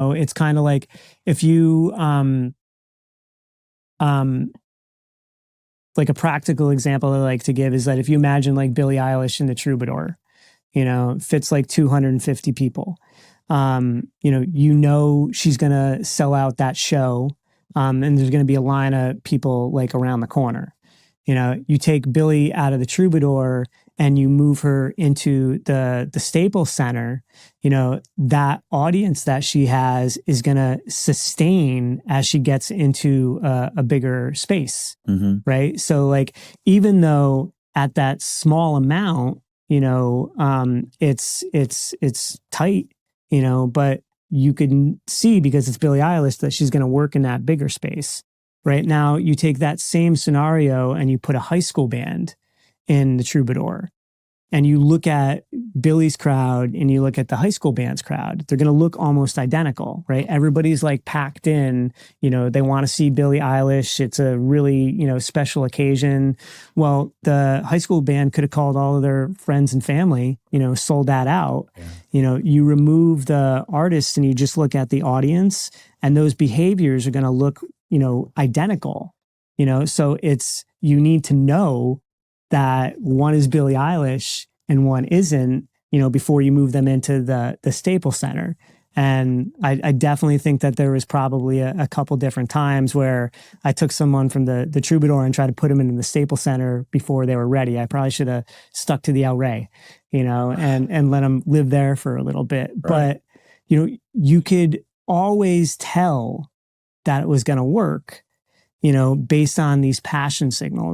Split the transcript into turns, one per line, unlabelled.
It's kind of like if you, um, like a practical example I like to give is that if you imagine like Billie Eilish in the Troubadour, fits like 250 people. She's going to sell out that show. And there's going to be a line of people like around the corner. You take Billie out of the Troubadour and you move her into the Staples Center, that audience that she has is going to sustain as she gets into a bigger space.
Mm-hmm.
Right. So like, even though at that small amount, it's tight, but you can see because it's Billie Eilish that she's going to work in that bigger space. Right now, you take that same scenario and you put a high school band in the Troubadour, and you look at Billie's crowd and you look at the high school band's crowd. They're going to look almost identical, right? Everybody's like packed in. They want to see Billie Eilish. It's a really special occasion. Well, the high school band could have called all of their friends and family. Sold that out. Yeah. You remove the artists and you just look at the audience, and those behaviors are going to look identical, so you need to know that one is Billie Eilish and one isn't, before you move them into the Staples Center. And I definitely think that there was probably a couple different times where I took someone from the Troubadour and tried to put them into the Staples Center before they were ready. I probably should have stuck to the El Rey, and let them live there for a little bit. Right. But, you could always tell that it was going to work, based on these passion signals.